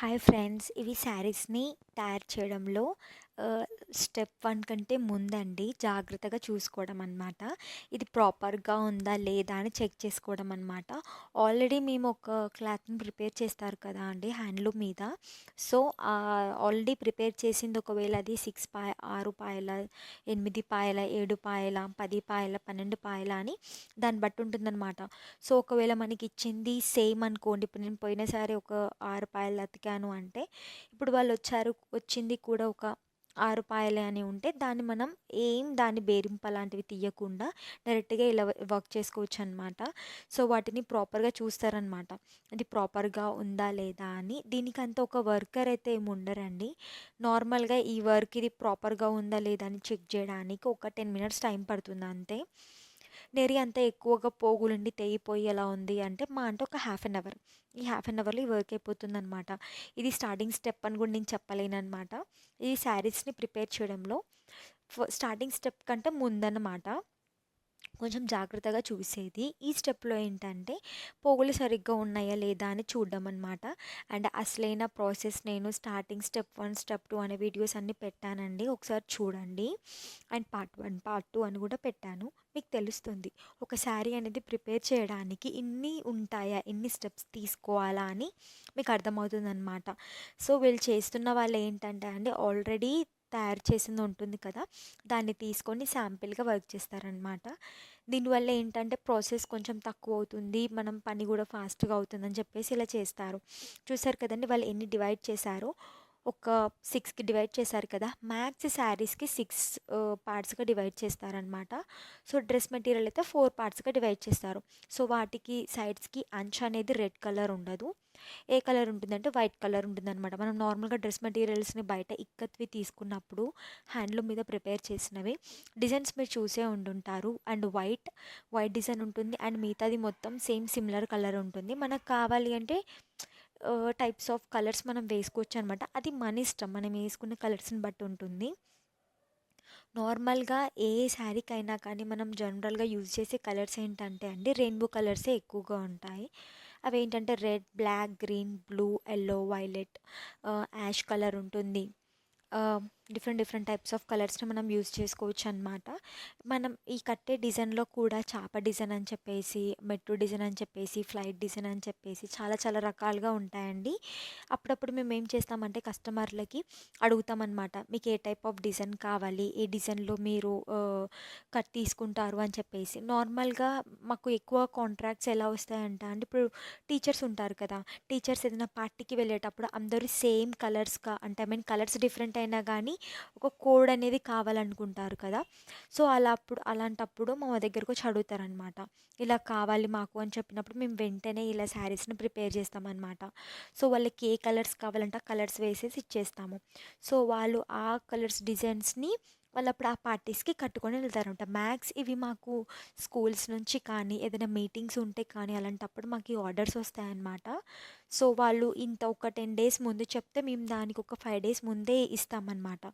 Hi friends, ఇవి శారీస్ని తయారు చేయడంలో స్టెప్ 1 కంటే ముందండి జాగ్రత్తగా చూసుకోవడం అనమాట. ఇది ప్రాపర్‌గా ఉందా లేదా అని చెక్ చేసుకోవడం అనమాట. ఆల్రెడీ మేము ఒక క్లాత్‌ని ప్రిపేర్ చేస్తారు కదా అండి హ్యాండ్లూమ్ మీద. సో, ఆల్రెడీ ప్రిపేర్ చేసింది ఒకవేళ అది 6 పాయల, 8 పాయల, 7 పాయల, 10 పాయల, 12 పాయల అని దాన్ని బట్టి ఉంటుందన్నమాట. సో, ఒకవేళ మనకిచ్చింది సేమ్ అనుకోండి. ఇప్పుడు నేను పోయినసారి ఒక 6 పాయలు అతికాను అంటే, ఇప్పుడు వచ్చింది కూడా ఒక 6 పాయలే అని ఉంటే, దాన్ని బేరింపు అలాంటివి తీయకుండా డైరెక్ట్‌గా ఇలా వర్క్ చేసుకోవచ్చనమాట. సో, వాటిని ప్రాపర్‌గా చూస్తారనమాట. ఇది ప్రాపర్‌గా ఉందా లేదా అని. దీనికంత ఒక వర్కర్ అయితే ఏమి ఉండరండి. నార్మల్‌గా ఈ వర్క్ ఇది ప్రాపర్‌గా ఉందా లేదా అని చెక్ చేయడానికి ఒక 10 మినిట్స్ టైం పడుతుంది అంతే. నెరి అంత ఎక్కువగా పోగులుండి తెగిపోయి ఎలా ఉంది అంటే అంటే ఒక హాఫ్ అన్ అవర్. ఈ హాఫ్ అన్ అవర్‌లో ఈ వర్క్ అయిపోతుందనమాట. ఇది స్టార్టింగ్ స్టెప్ అని కూడా నేను చెప్పలేననమాట. ఈ శారీస్‌ని ప్రిపేర్ చేయడంలో స్టార్టింగ్ స్టెప్ కంటే ముందనమాట. కొంచెం జాగ్రత్తగా చూసేది. ఈ స్టెప్‌లో ఏంటంటే, పోగులు సరిగ్గా ఉన్నాయా లేదా అని చూడడం అనమాట. అండ్ అసలైన ప్రాసెస్ నేను స్టార్టింగ్ స్టెప్ 1, స్టెప్ 2 అనే వీడియోస్ అన్నీ పెట్టానండి. ఒకసారి చూడండి. అండ్ పార్ట్ 1, పార్ట్ 2 అని కూడా పెట్టాను. మీకు తెలుస్తుంది. ఒక శారీ అనేది ప్రిపేర్ చేయడానికి ఇన్ని ఉంటాయా? ఇన్ని స్టెప్స్ తీసుకోవాలా? అని మీకు అర్థమవుతుందనమాట. సో, వీళ్ళు చేస్తున్న వాళ్ళు ఏంటంటే అండి, ఆల్రెడీ తయారు చేసింది ఉంటుంది కదా! దాన్ని తీసుకొని శాంపిల్‌గా వర్క్ చేస్తారనమాట. దీనివల్ల ఏంటంటే ప్రాసెస్ కొంచెం తక్కువ అవుతుంది. మనం పని కూడా ఫాస్ట్‌గా అవుతుందని చెప్పేసి ఇలా చేస్తారు. చూసారు కదండీ! వాళ్ళు ఎన్ని డివైడ్ చేశారో. ఒక 6కి డివైడ్ చేశారు కదా! మ్యాక్స్ శారీస్‌కి 6 పార్ట్స్‌గా డివైడ్ చేస్తారనమాట. సో, డ్రెస్ మెటీరియల్ అయితే 4 పార్ట్స్‌గా డివైడ్ చేస్తారు. సో, వాటికి సైడ్స్‌కి అంచు అనేది రెడ్ కలర్ ఉండదు. ఏ కలర్ ఉంటుందంటే వైట్ కలర్ ఉంటుందనమాట. మనం నార్మల్‌గా డ్రెస్ మెటీరియల్స్‌ని బయట ఇక్కత్వి తీసుకున్నప్పుడు హ్యాండ్లూమ్ మీద ప్రిపేర్ చేసినవి డిజైన్స్ మీరు చూసే ఉండుంటారు. అండ్ వైట్ డిజైన్ ఉంటుంది. అండ్ మిగతాది మొత్తం సేమ్ సిమిలర్ కలర్ ఉంటుంది. మనకు కావాలి అంటే టైప్స్ ఆఫ్ కలర్స్ మనం వేసుకోవచ్చనమాట. అది మన ఇష్టం. మనం వేసుకున్న కలర్స్‌ని బట్టి ఉంటుంది. నార్మల్‌గా ఏ శారీకైనా కానీ మనం జనరల్‌గా యూజ్ చేసే కలర్స్ ఏంటంటే అండి, రెయిన్బో కలర్సే ఎక్కువగా ఉంటాయి. అవేంటంటే red, black, green, blue, yellow, violet, ash colour ఉంటుంది. డిఫరెంట్ డిఫరెంట్ టైప్స్ ఆఫ్ కలర్స్‌ని మనం యూజ్ చేసుకోవచ్చనమాట. మనం ఈ కట్టే డిజైన్‌లో కూడా చాప డిజైన్ అని చెప్పేసి, మెట్రో డిజైన్ అని చెప్పేసి, ఫ్లైట్ డిజైన్ అని చెప్పేసి చాలా చాలా రకాలుగా ఉంటాయండి. అప్పుడప్పుడు మేమేం చేస్తామంటే కస్టమర్లకి అడుగుతామనమాట. మీకు ఏ టైప్ ఆఫ్ డిజైన్ కావాలి? ఏ డిజైన్‌లో మీరు కట్ తీసుకుంటారు అని చెప్పేసి. నార్మల్‌గా మాకు ఎక్కువ కాంట్రాక్ట్స్ ఎలా వస్తాయంటే అండి, ఇప్పుడు టీచర్స్ ఉంటారు కదా! టీచర్స్ ఏదైనా పార్టీకి వెళ్ళేటప్పుడు అందరూ సేమ్ కలర్స్‌గా అంటే కలర్స్ డిఫరెంట్ అయినా గానీ ఒక కోడ్ అనేది కావాలనుకుంటారు కదా! సో, అలాంటప్పుడు మా దగ్గరకు వచ్చి అడుగుతారనమాట. ఇలా కావాలి మాకు అని చెప్పినప్పుడు మేము వెంటనే ఇలా శారీస్‌ని ప్రిపేర్ చేస్తామనమాట. సో, వాళ్ళకి ఏ కలర్స్ కావాలంటే ఆ కలర్స్ వేసేసి ఇచ్చేస్తాము. సో, వాళ్ళు ఆ కలర్స్ డిజైన్స్‌ని వాళ్ళప్పుడు ఆ పార్టీస్‌కి కట్టుకొని వెళ్తారనమాట. మ్యాక్స్ ఇవి మాకు స్కూల్స్ నుంచి కానీ, ఏదైనా మీటింగ్స్ ఉంటే కానీ అలాంటప్పుడు మాకు ఈ ఆర్డర్స్ వస్తాయన్నమాట. సో, వాళ్ళు ఇంత ఒక 10 డేస్ ముందు చెప్తే మేము దానికి ఒక 5 డేస్ ముందే ఇస్తామన్నమాట.